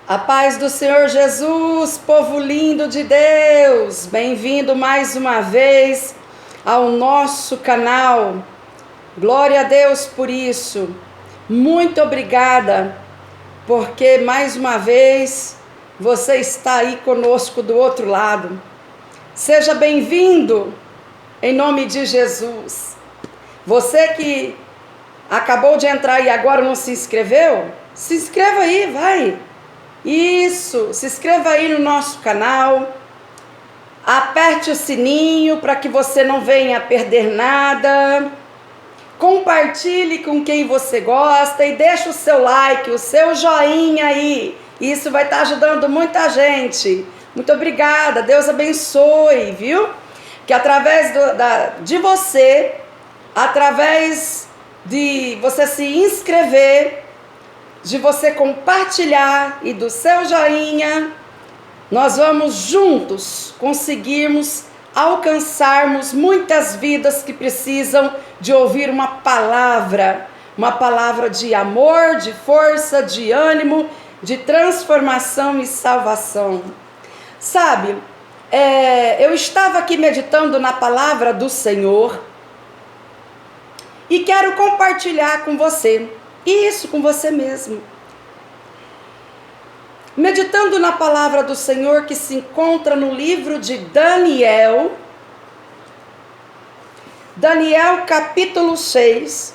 A paz do Senhor Jesus, povo lindo de Deus, bem-vindo mais uma vez ao nosso canal. Glória a Deus por isso. Muito obrigada, porque mais uma vez você está aí conosco do outro lado. Seja bem-vindo em nome de Jesus. Você que acabou de entrar e agora não se inscreveu, se inscreva aí, vai. Isso, se inscreva aí no nosso canal, aperte o sininho para que você não venha perder nada, compartilhe com quem você gosta e deixe o seu like, o seu joinha aí, isso vai estar ajudando muita gente. Muito obrigada, Deus abençoe, viu? Que através de você, através de você se inscrever, de você compartilhar e do seu joinha, nós vamos juntos conseguirmos alcançarmos muitas vidas que precisam de ouvir uma palavra de amor, de força, de ânimo, de transformação e salvação. Sabe, eu estava aqui meditando na palavra do Senhor e quero compartilhar com você. Isso com você mesmo. Meditando na palavra do Senhor que se encontra no livro de Daniel. Daniel capítulo 6.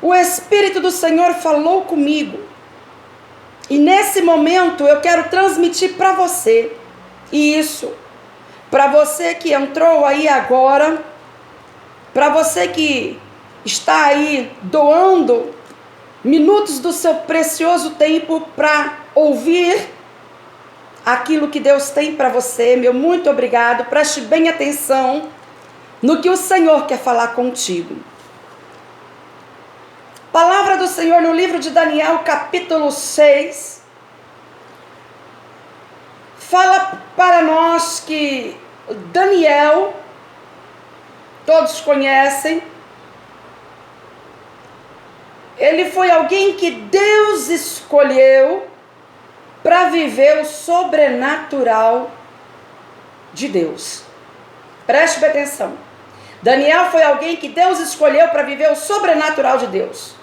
O Espírito do Senhor falou comigo. E nesse momento eu quero transmitir para você. Isso. Para você que entrou aí agora. Para você que está aí doando minutos do seu precioso tempo para ouvir aquilo que Deus tem para você. Meu muito obrigado. Preste bem atenção no que o Senhor quer falar contigo. Palavra do Senhor no livro de Daniel, capítulo 6. Fala para nós que Daniel, todos conhecem, ele foi alguém que Deus escolheu para viver o sobrenatural de Deus. Preste bem atenção. Daniel foi alguém que Deus escolheu para viver o sobrenatural de Deus.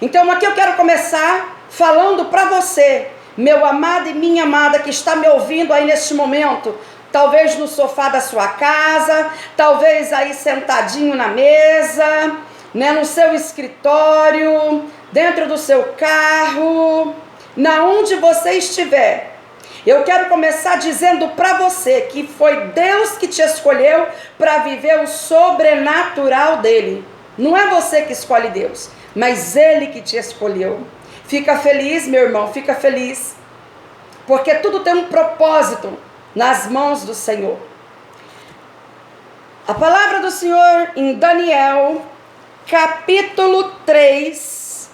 Então aqui eu quero começar falando para você, meu amado e minha amada que está me ouvindo aí neste momento, talvez no sofá da sua casa, talvez aí sentadinho na mesa, no seu escritório, dentro do seu carro, na onde você estiver. Eu quero começar dizendo para você que foi Deus que te escolheu para viver o sobrenatural dele. Não é você que escolhe Deus, mas ele que te escolheu. Fica feliz, meu irmão, fica feliz, porque tudo tem um propósito nas mãos do Senhor. A palavra do Senhor em Daniel capítulo 3,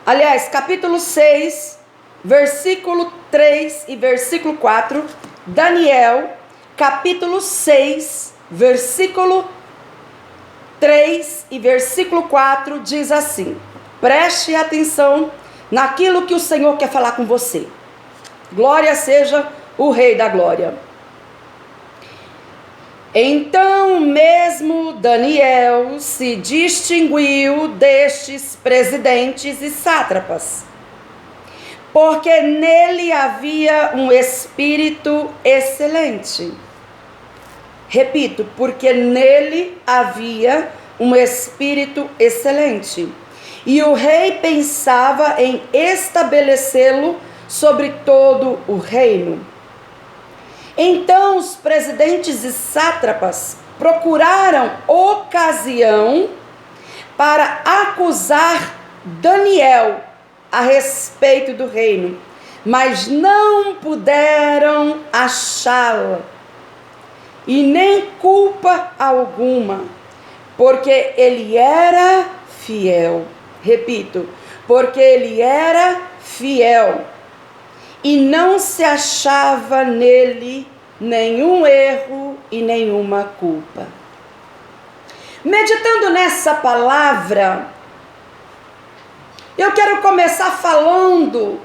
aliás, capítulo 6, versículo 3 e versículo 4, Daniel, capítulo 6, versículo 3 e versículo 4, diz assim, preste atenção naquilo que o Senhor quer falar com você. Glória seja o Rei da Glória. Então mesmo Daniel se distinguiu destes presidentes e sátrapas, porque nele havia um espírito excelente. Repito, porque nele havia um espírito excelente. E o rei pensava em estabelecê-lo sobre todo o reino. Então os presidentes e sátrapas procuraram ocasião para acusar Daniel a respeito do reino, mas não puderam achá-la, e nem culpa alguma, porque ele era fiel. Repito, porque ele era fiel. E não se achava nele nenhum erro e nenhuma culpa. Meditando nessa palavra, Eu quero começar falando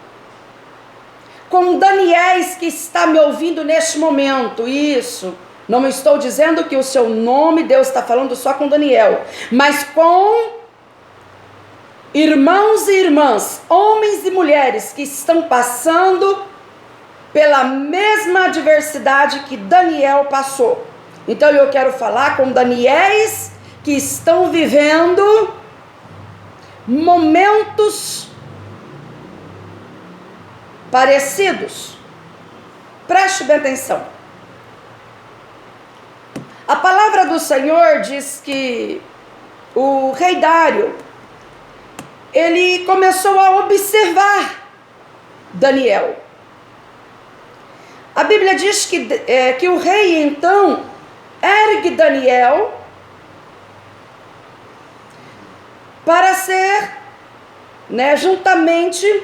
com Daniéis que está me ouvindo neste momento. Isso. Não estou dizendo que o seu nome, Deus está falando só com Daniel, mas com irmãos e irmãs, homens e mulheres que estão passando pela mesma adversidade que Daniel passou. Então eu quero falar com Daniéis que estão vivendo momentos parecidos. Preste bem atenção. A palavra do Senhor diz que o rei Dário, ele começou a observar Daniel. A Bíblia diz que o rei então ergue Daniel para ser, juntamente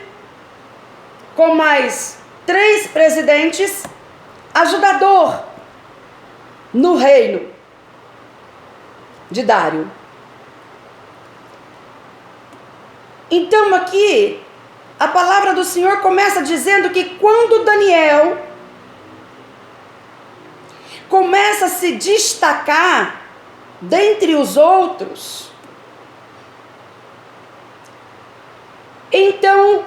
com mais 3 presidentes, ajudador no reino de Dário. Então aqui, a palavra do Senhor começa dizendo que quando Daniel começa a se destacar dentre os outros, então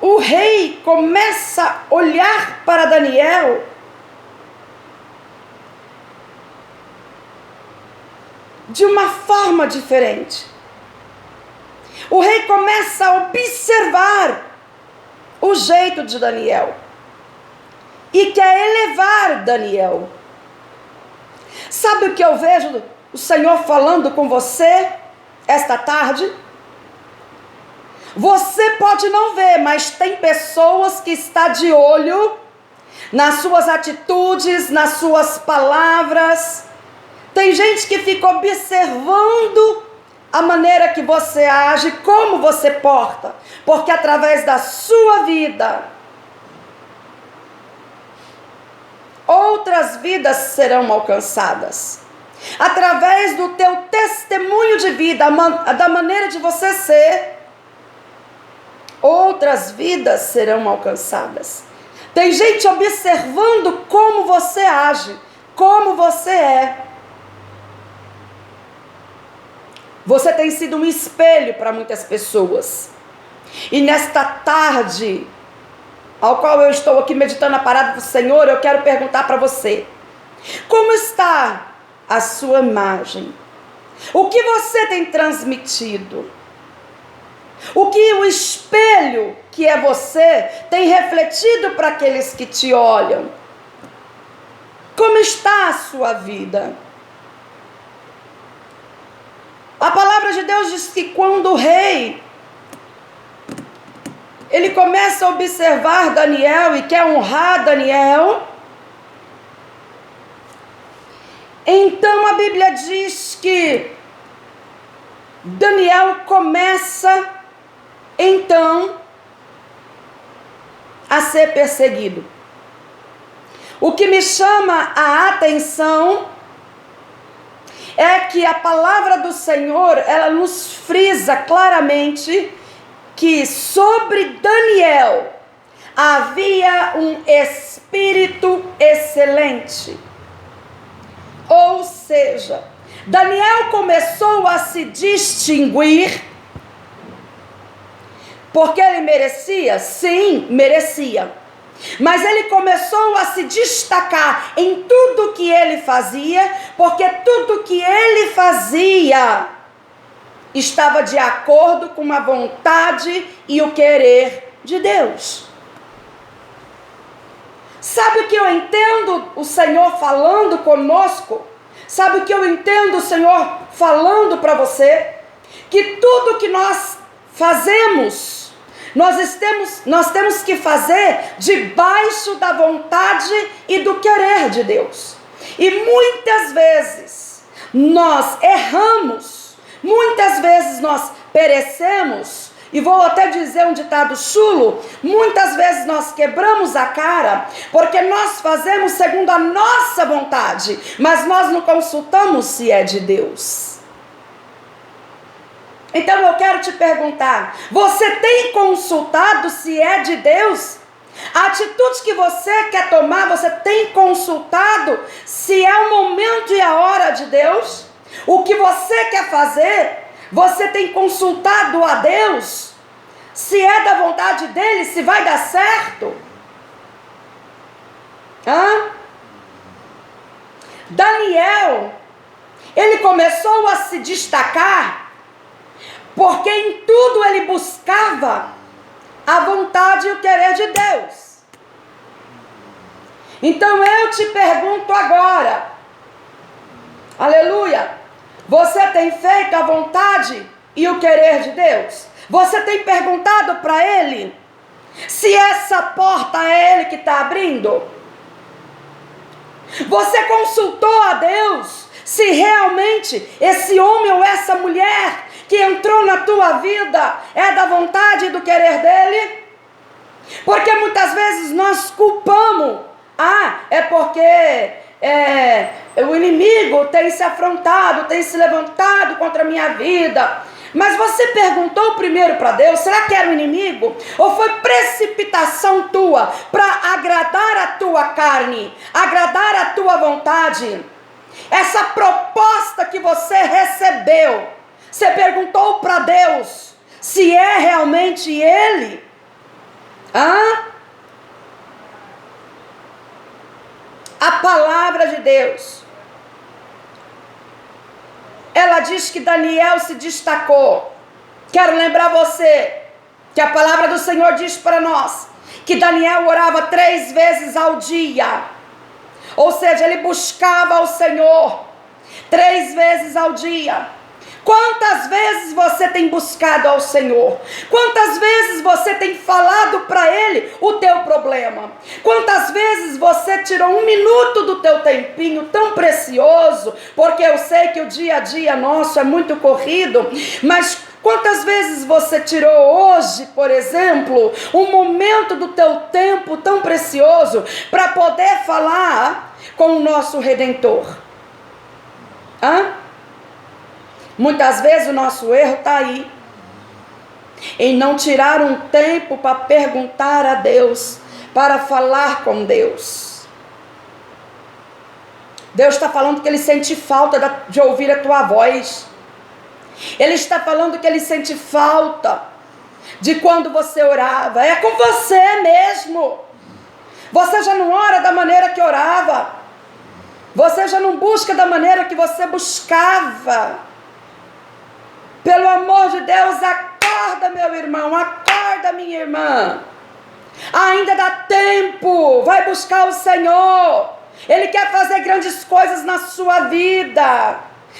o rei começa a olhar para Daniel de uma forma diferente. O rei começa a observar o jeito de Daniel e quer elevar Daniel. Sabe o que eu vejo o Senhor falando com você esta tarde? Você pode não ver, mas tem pessoas que estão de olho nas suas atitudes, nas suas palavras. Tem gente que fica observando a maneira que você age, como você porta, porque através da sua vida, outras vidas serão alcançadas. Através do teu testemunho de vida, da maneira de você ser, outras vidas serão alcançadas. Tem gente observando como você age, como você é. Você tem sido um espelho para muitas pessoas. E nesta tarde, ao qual eu estou aqui meditando a palavra do Senhor, eu quero perguntar para você: como está a sua imagem? O que você tem transmitido? O que o espelho que é você tem refletido para aqueles que te olham? Como está a sua vida? A palavra de Deus diz que quando o rei, ele começa a observar Daniel e quer honrar Daniel, então a Bíblia diz que Daniel começa então a ser perseguido. O que me chama a atenção é que a palavra do Senhor, ela nos frisa claramente que sobre Daniel havia um espírito excelente. Ou seja, Daniel começou a se distinguir porque ele merecia? Sim, merecia. Mas ele começou a se destacar em tudo que ele fazia, porque tudo que ele fazia estava de acordo com a vontade e o querer de Deus. Sabe o que eu entendo o Senhor falando conosco? Sabe o que eu entendo o Senhor falando para você? Que tudo que nós fazemos, nós temos que fazer debaixo da vontade e do querer de Deus. E muitas vezes nós erramos, muitas vezes nós perecemos, e vou até dizer um ditado chulo: muitas vezes nós quebramos a cara, porque nós fazemos segundo a nossa vontade, mas nós não consultamos se é de Deus. Então eu quero te perguntar, você tem consultado se é de Deus? A atitude que você quer tomar, você tem consultado se é o momento e a hora de Deus? O que você quer fazer, você tem consultado a Deus? Se é da vontade dele, se vai dar certo? Daniel, ele começou a se destacar porque em tudo ele buscava a vontade e o querer de Deus. Então eu te pergunto agora, aleluia, você tem feito a vontade e o querer de Deus? Você tem perguntado para Ele se essa porta é Ele que está abrindo? Você consultou a Deus se realmente esse homem ou essa mulher que entrou na tua vida é da vontade e do querer dele? Porque muitas vezes nós culpamos. É porque o inimigo tem se afrontado, tem se levantado contra a minha vida. Mas você perguntou primeiro para Deus, será que era o inimigo? Ou foi precipitação tua para agradar a tua carne, agradar a tua vontade? Essa proposta que você recebeu, você perguntou para Deus se é realmente Ele? A palavra de Deus, ela diz que Daniel se destacou. Quero lembrar você que a palavra do Senhor diz para nós que Daniel orava 3 vezes ao dia. Ou seja, ele buscava o Senhor 3 vezes ao dia. Quantas vezes você tem buscado ao Senhor? Quantas vezes você tem falado para Ele o teu problema? Quantas vezes você tirou 1 minuto do teu tempinho tão precioso? Porque eu sei que o dia a dia nosso é muito corrido, mas quantas vezes você tirou hoje, por exemplo, um momento do teu tempo tão precioso para poder falar com o nosso Redentor? Muitas vezes o nosso erro está aí, em não tirar um tempo para perguntar a Deus, para falar com Deus. Deus está falando que Ele sente falta de ouvir a tua voz. Ele está falando que Ele sente falta de quando você orava. É com você mesmo. Você já não ora da maneira que orava. Você já não busca da maneira que você buscava. Pelo amor de Deus, acorda, meu irmão, acorda, minha irmã. Ainda dá tempo, vai buscar o Senhor. Ele quer fazer grandes coisas na sua vida.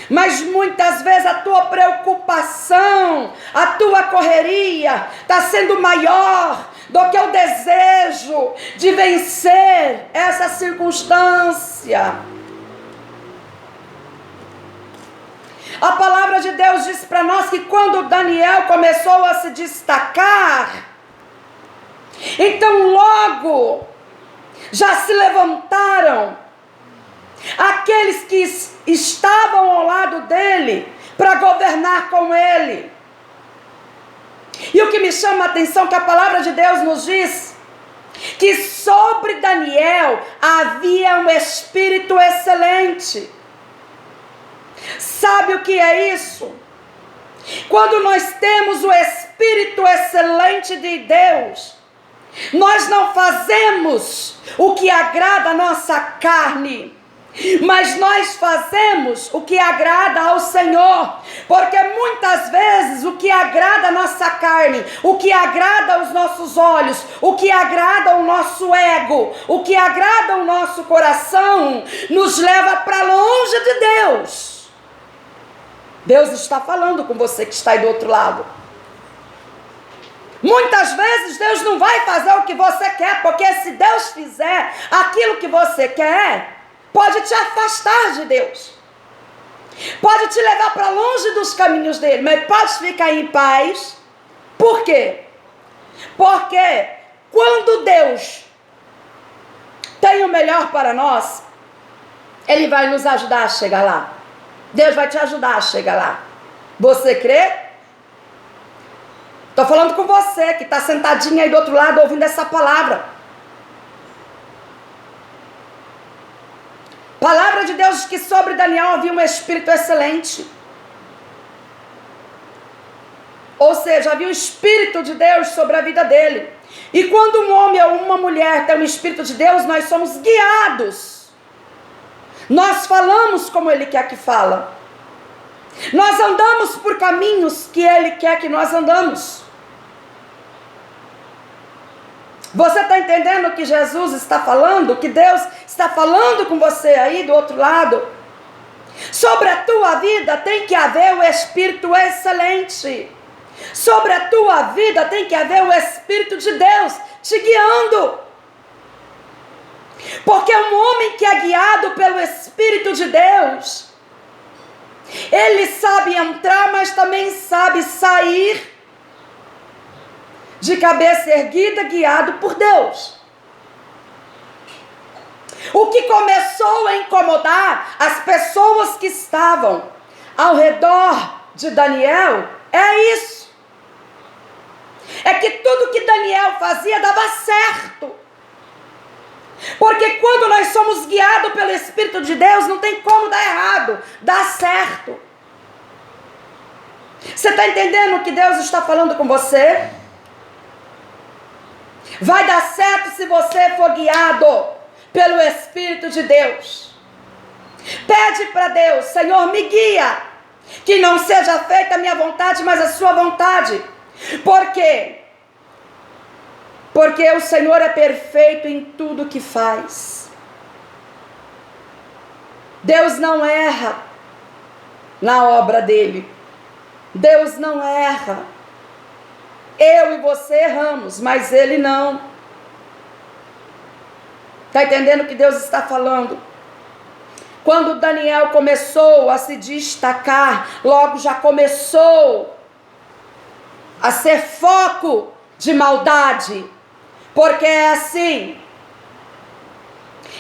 Mas muitas vezes a tua preocupação, a tua correria está sendo maior do que o desejo de vencer essa circunstância. A palavra de Deus diz para nós que quando Daniel começou a se destacar, então logo já se levantaram aqueles que estavam ao lado dele para governar com ele. E o que me chama a atenção é que a palavra de Deus nos diz que sobre Daniel havia um espírito excelente. Sabe o que é isso? Quando nós temos o Espírito excelente de Deus, nós não fazemos o que agrada a nossa carne, mas nós fazemos o que agrada ao Senhor, porque muitas vezes o que agrada a nossa carne, o que agrada aos nossos olhos, o que agrada ao nosso ego, o que agrada ao nosso coração, nos leva para longe de Deus. Deus está falando com você que está aí do outro lado. Muitas vezes Deus não vai fazer o que você quer, porque se Deus fizer aquilo que você quer, pode te afastar de Deus. Pode te levar para longe dos caminhos dele, mas pode ficar em paz. Por quê? Porque quando Deus tem o melhor para nós, Ele vai nos ajudar a chegar lá. Deus vai te ajudar a chegar lá. Você crê? Estou falando com você que está sentadinha aí do outro lado ouvindo essa palavra. Palavra de Deus diz que sobre Daniel havia um espírito excelente. Ou seja, havia o Espírito de Deus sobre a vida dele. E quando um homem ou uma mulher tem o Espírito de Deus, nós somos guiados. Nós falamos como Ele quer que fala. Nós andamos por caminhos que Ele quer que nós andamos. Você está entendendo o que Jesus está falando? Que Deus está falando com você aí do outro lado? Sobre a tua vida tem que haver o Espírito excelente. Sobre a tua vida tem que haver o Espírito de Deus te guiando. Porque um homem que é guiado pelo Espírito de Deus, ele sabe entrar, mas também sabe sair de cabeça erguida, guiado por Deus. O que começou a incomodar as pessoas que estavam ao redor de Daniel é isso. É que tudo que Daniel fazia dava certo. Porque quando nós somos guiados pelo Espírito de Deus, não tem como dar errado, dá certo. Você está entendendo o que Deus está falando com você? Vai dar certo se você for guiado pelo Espírito de Deus. Pede para Deus: Senhor, me guia, que não seja feita a minha vontade, mas a sua vontade. Por quê? Porque o Senhor é perfeito em tudo que faz. Deus não erra na obra dele. Deus não erra. Eu e você erramos, mas ele não. Está entendendo o que Deus está falando? Quando Daniel começou a se destacar, logo já começou a ser foco de maldade. Porque é assim.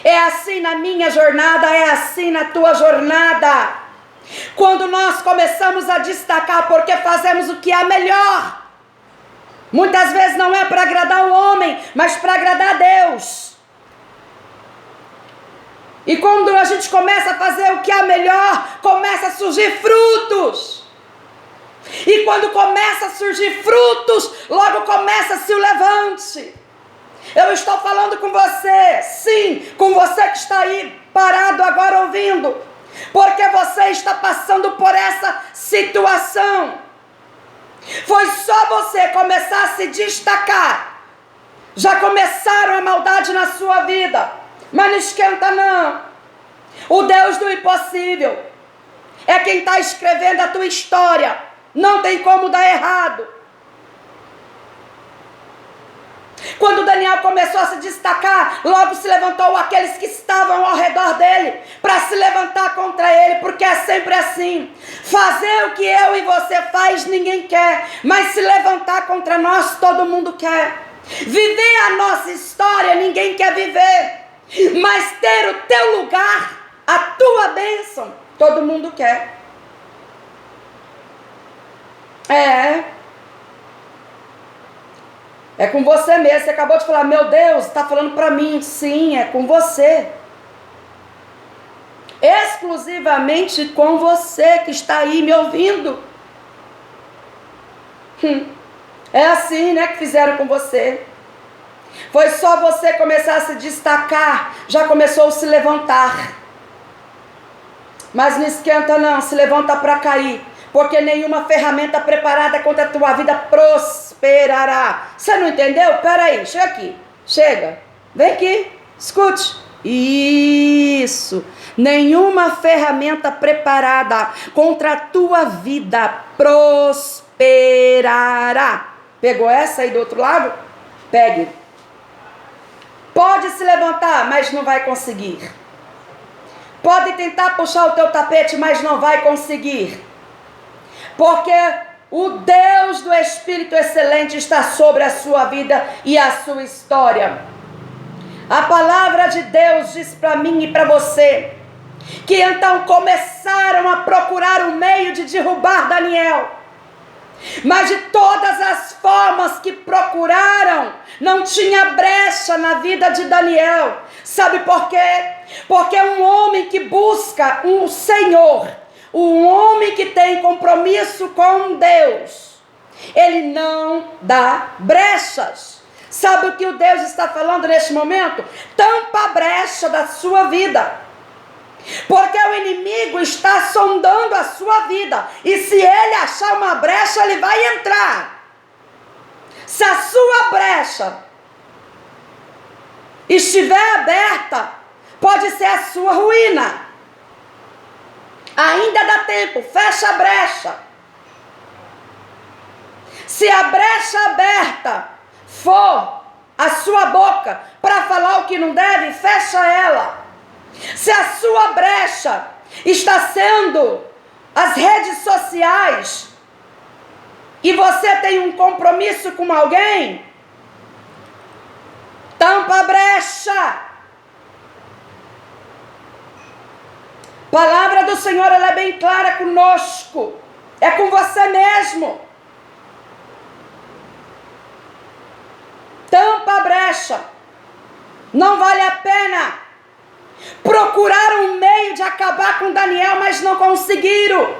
É assim na minha jornada, é assim na tua jornada. Quando nós começamos a destacar porque fazemos o que é melhor, muitas vezes não é para agradar o homem, mas para agradar a Deus. E quando a gente começa a fazer o que é melhor, começa a surgir frutos. E quando começa a surgir frutos, logo começa-se o levante. Eu estou falando com você, sim, com você que está aí parado agora ouvindo, porque você está passando por essa situação. Foi só você começar a se destacar, já começaram a maldade na sua vida, mas não esquenta não. O Deus do impossível é quem está escrevendo a tua história, não tem como dar errado. Quando Daniel começou a se destacar, logo se levantou aqueles que estavam ao redor dele para se levantar contra ele, porque é sempre assim. Fazer o que eu e você faz ninguém quer, mas se levantar contra nós todo mundo quer. Viver a nossa história ninguém quer viver, mas ter o teu lugar, a tua bênção, todo mundo quer. É com você mesmo. Você acabou de falar: meu Deus, está falando para mim. Sim, é com você. Exclusivamente com você que está aí me ouvindo. É assim, né, que fizeram com você. Foi só você começar a se destacar, já começou a se levantar. Mas não esquenta não, se levanta para cair. Porque nenhuma ferramenta preparada contra a tua vida prosperará. Você não entendeu? Pera aí, chega aqui. Chega. Vem aqui. Escute. Isso. Nenhuma ferramenta preparada contra a tua vida prosperará. Pegou essa aí do outro lado? Pegue. Pode se levantar, mas não vai conseguir. Pode tentar puxar o teu tapete, mas não vai conseguir. Porque o Deus do Espírito Excelente está sobre a sua vida e a sua história. A palavra de Deus diz para mim e para você que então começaram a procurar um meio de derrubar Daniel. Mas de todas as formas que procuraram, não tinha brecha na vida de Daniel. Sabe por quê? Porque um homem que busca o Senhor, um homem que tem compromisso com Deus, ele não dá brechas. Sabe o que o Deus está falando neste momento? Tampa a brecha da sua vida. Porque o inimigo está sondando a sua vida. E se ele achar uma brecha, ele vai entrar. Se a sua brecha estiver aberta, pode ser a sua ruína. Ainda dá tempo, fecha a brecha. Se a brecha aberta for a sua boca para falar o que não deve, fecha ela. Se a sua brecha está sendo as redes sociais e você tem um compromisso com alguém, tampa a brecha. A palavra do Senhor, ela é bem clara conosco. É com você mesmo. Tampa a brecha. Não vale a pena. Procuraram um meio de acabar com Daniel, mas não conseguiram.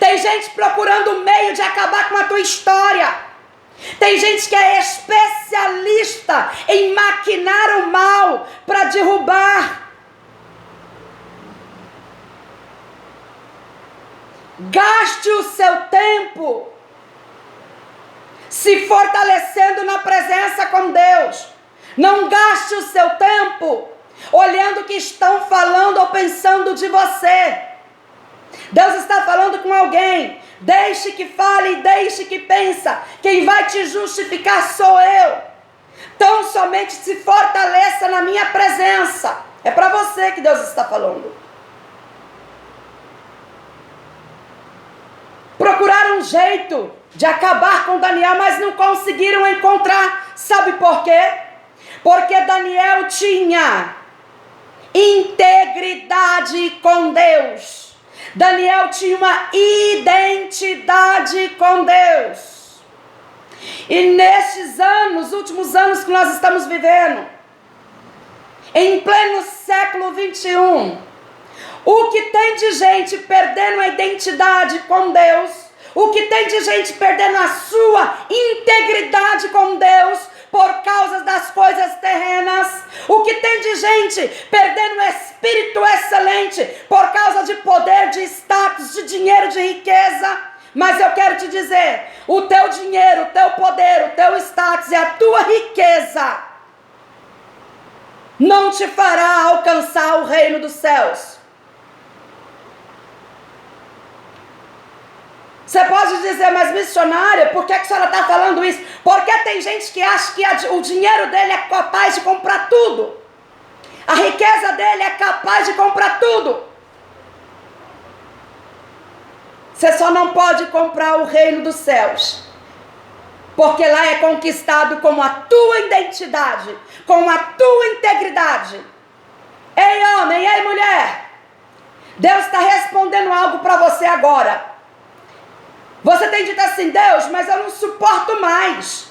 Tem gente procurando um meio de acabar com a tua história. Tem gente que é especialista em maquinar o mal para derrubar. Gaste o seu tempo se fortalecendo na presença com Deus. Não gaste o seu tempo olhando o que estão falando ou pensando de você. Deus está falando com alguém. Deixe que fale, deixe que pensa. Quem vai te justificar sou eu. Então somente se fortaleça na minha presença. É para você que Deus está falando. Procuraram um jeito de acabar com Daniel, mas não conseguiram encontrar. Sabe por quê? Porque Daniel tinha integridade com Deus. Daniel tinha uma identidade com Deus. E nestes anos, últimos anos que nós estamos vivendo, em pleno século 21, o que tem de gente perdendo a identidade com Deus, o que tem de gente perdendo a sua integridade com Deus por causa das coisas terrenas, o que tem de gente perdendo o espírito excelente por causa de poder, de status, de dinheiro, de riqueza. Mas eu quero te dizer, o teu dinheiro, o teu poder, o teu status e a tua riqueza não te fará alcançar o reino dos céus. Você pode dizer, mas missionária, por que a senhora está falando isso? Porque tem gente que acha que o dinheiro dele é capaz de comprar tudo. A riqueza dele é capaz de comprar tudo. Você só não pode comprar o reino dos céus. Porque lá é conquistado com a tua identidade, com a tua integridade. Ei homem, ei mulher, Deus está respondendo algo para você agora. Você tem dito assim, Deus, mas eu não suporto mais.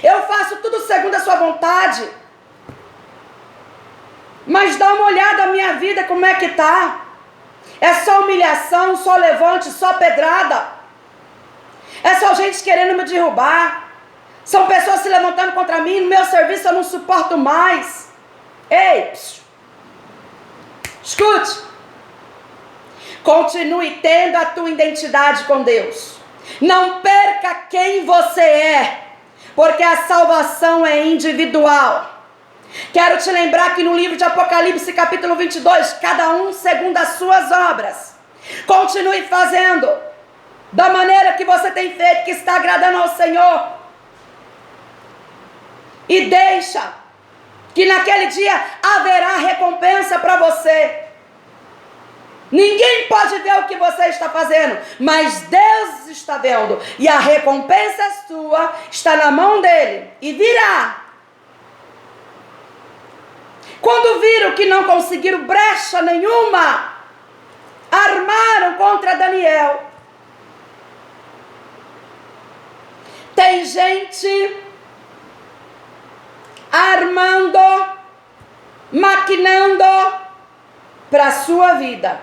Eu faço tudo segundo a sua vontade. Mas dá uma olhada na minha vida, como é que está. É só humilhação, só levante, só pedrada. É só gente querendo me derrubar. São pessoas se levantando contra mim. No meu serviço eu não suporto mais. Ei, escute. Continue tendo a tua identidade com Deus. Não perca quem você é, porque a salvação é individual. Quero te lembrar que no livro de Apocalipse, capítulo 22, cada um segundo as suas obras. Continue fazendo da maneira que você tem feito, que está agradando ao Senhor. E deixa que naquele dia haverá recompensa para você. Ninguém pode ver o que você está fazendo, mas Deus está vendo. E a recompensa sua está na mão dele. E virá. Quando viram que não conseguiram brecha nenhuma, armaram contra Daniel. Tem gente armando, maquinando para a sua vida.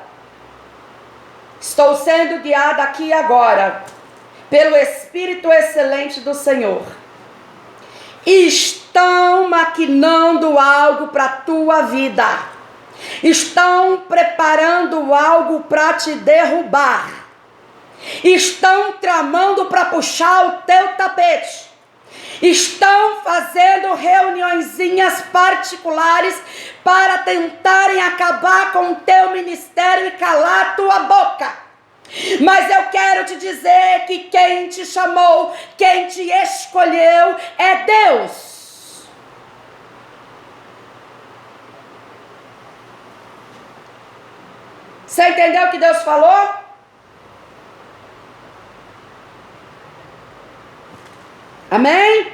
Estou sendo guiada aqui agora pelo Espírito excelente do Senhor. Estão maquinando algo para a tua vida. Estão preparando algo para te derrubar. Estão tramando para puxar o teu tapete. Estão fazendo reuniõezinhas particulares para tentarem acabar com o teu ministério e calar a tua boca. Mas eu quero te dizer que quem te chamou, quem te escolheu é Deus. Você entendeu o que Deus falou? Amém?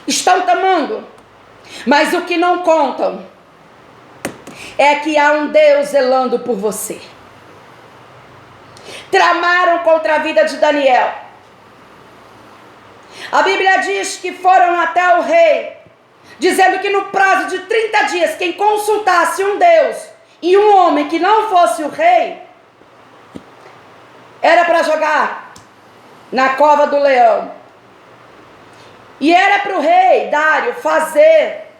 Estão tramando, mas o que não contam é que há um Deus zelando por você. Tramaram contra a vida de Daniel. A Bíblia diz que foram até o rei, dizendo que no prazo de 30 dias, quem consultasse um Deus e um homem que não fosse o rei, era para jogar na cova do leão. E era para o rei Dário fazer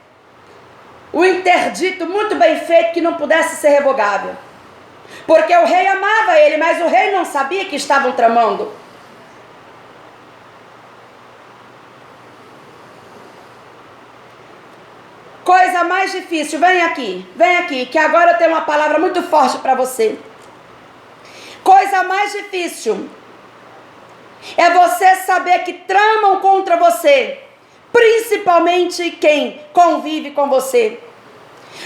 o interdito muito bem feito que não pudesse ser revogável. Porque o rei amava ele, mas o rei não sabia que estavam tramando. Coisa mais difícil, vem aqui, que agora eu tenho uma palavra muito forte para você. Coisa mais difícil é você saber que tramam contra você, principalmente quem convive com você.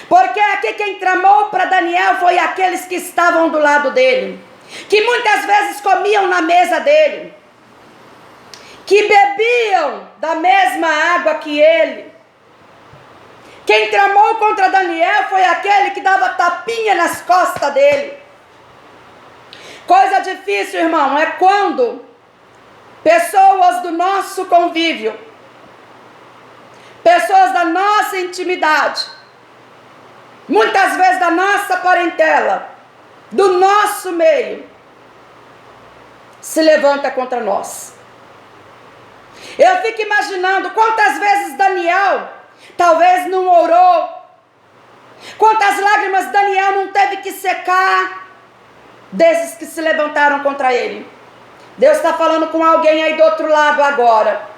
Porque aqui quem tramou para Daniel foi aqueles que estavam do lado dele, que muitas vezes comiam na mesa dele, que bebiam da mesma água que ele. Quem tramou contra Daniel foi aquele que dava tapinha nas costas dele. Coisa difícil, irmão, é quando pessoas do nosso convívio, pessoas da nossa intimidade, muitas vezes da nossa parentela, do nosso meio, se levanta contra nós. Eu fico imaginando quantas vezes Daniel talvez não orou, quantas lágrimas Daniel não teve que secar desses que se levantaram contra ele. Deus está falando com alguém aí do outro lado agora.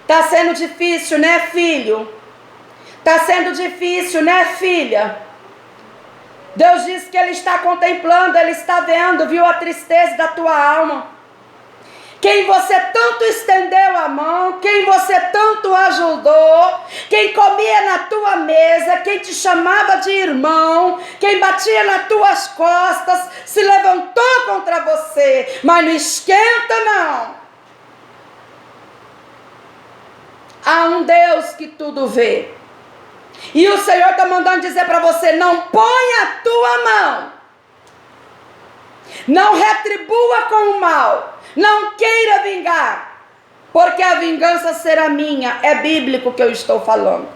Está sendo difícil, né, filho? Está sendo difícil, né, filha? Deus diz que Ele está contemplando, Ele está vendo, viu a tristeza da tua alma. Quem você tanto estendeu a mão, quem você tanto ajudou, quem comia na tua mesa, quem te chamava de irmão, quem batia nas tuas costas, se levantou contra você, mas não esquenta não. Há um Deus que tudo vê. E o Senhor está mandando dizer para você, não ponha a tua mão, não retribua com o mal, não queira vingar, porque a vingança será minha. É bíblico que eu estou falando.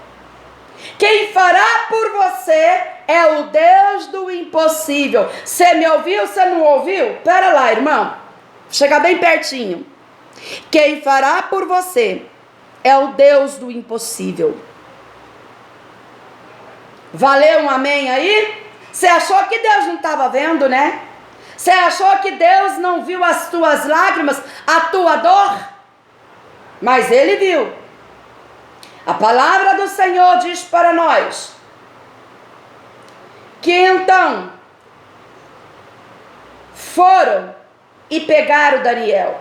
Quem fará por você é o Deus do impossível. Você me ouviu, você não ouviu? Pera lá, irmão, chega bem pertinho. Quem fará por você é o Deus do impossível. Valeu um amém aí? Você achou que Deus não estava vendo, né? Você achou que Deus não viu as tuas lágrimas, a tua dor? Mas Ele viu. A palavra do Senhor diz para nós que então foram e pegaram Daniel.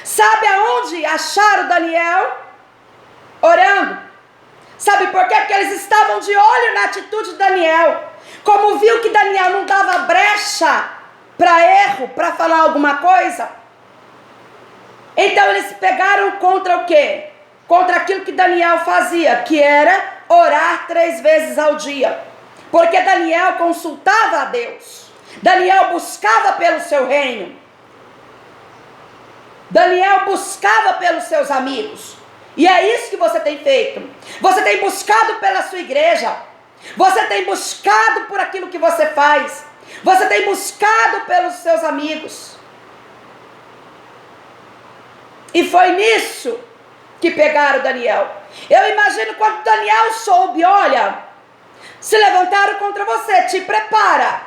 Sabe aonde acharam Daniel? Orando. Sabe por quê? Porque eles estavam de olho na atitude de Daniel. Como viu que Daniel não dava brecha para erro, para falar alguma coisa, então eles pegaram contra o quê? Contra aquilo que Daniel fazia, que era orar 3 vezes ao dia. Porque Daniel consultava a Deus. Daniel buscava pelo seu reino. Daniel buscava pelos seus amigos. E é isso que você tem feito. Você tem buscado pela sua igreja. Você tem buscado por aquilo que você faz. Você tem buscado pelos seus amigos. E foi nisso que pegaram Daniel. Eu imagino quando Daniel soube, olha, se levantaram contra você, te prepara.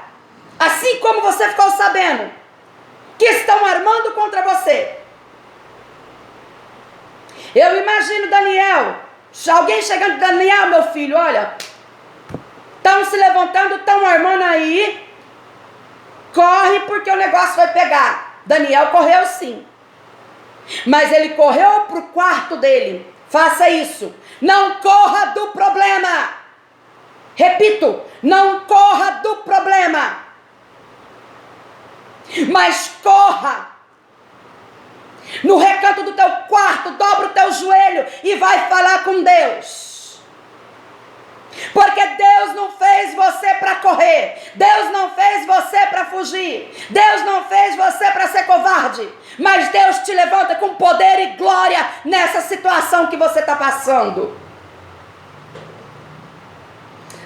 Assim como você ficou sabendo que estão armando contra você. Eu imagino Daniel, alguém chegando, Daniel, meu filho, olha, estão se levantando, estão armando aí, corre porque o negócio vai pegar. Daniel correu sim, mas ele correu para o quarto dele. Faça isso, não corra do problema. Repito, não corra do problema, mas corra no recanto do teu quarto, dobra o teu joelho e vai falar com Deus. Porque Deus não fez você para correr. Deus não fez você para fugir. Deus não fez você para ser covarde. Mas Deus te levanta com poder e glória nessa situação que você está passando.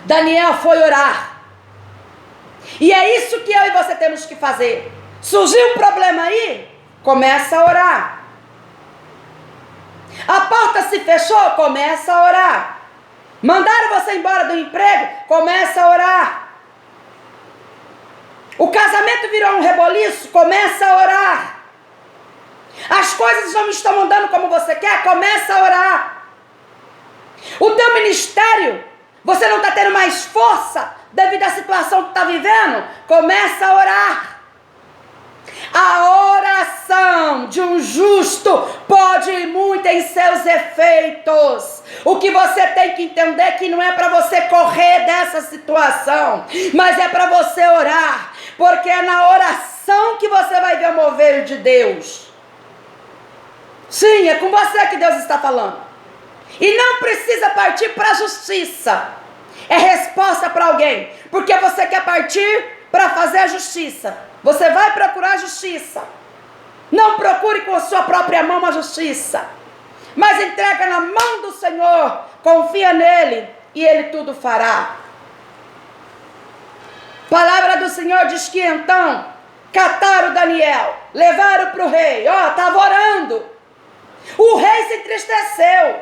Daniel foi orar. E é isso que eu e você temos que fazer. Surgiu um problema aí? Começa a orar. A porta se fechou? Começa a orar. Mandaram você embora do emprego? Começa a orar. O casamento virou um reboliço? Começa a orar. As coisas não estão andando como você quer? Começa a orar. O teu ministério, você não está tendo mais força devido à situação que está vivendo? Começa a orar. A oração de um justo pode ir muito em seus efeitos. O que você tem que entender é que não é para você correr dessa situação, mas é para você orar, porque é na oração que você vai ver o mover de Deus. Sim, é com você que Deus está falando. E não precisa partir para a justiça. É resposta para alguém, porque você quer partir para fazer a justiça. Você vai procurar a justiça. Não procure com a sua própria mão a justiça, mas entrega na mão do Senhor, confia nele e ele tudo fará. Palavra do Senhor diz que então cataram Daniel, levaram para o rei. Estava orando. O rei se entristeceu,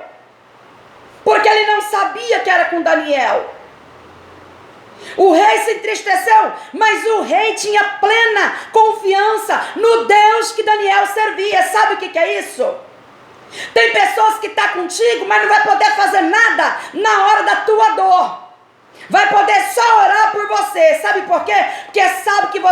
porque ele não sabia que era com Daniel. O rei se entristeceu, mas o rei tinha plena confiança no Deus que Daniel servia. Sabe o que é isso? Tem pessoas que estão contigo, mas não vai poder fazer nada na hora da tua dor. Vai poder só orar por você. Sabe por quê? Porque sabe que você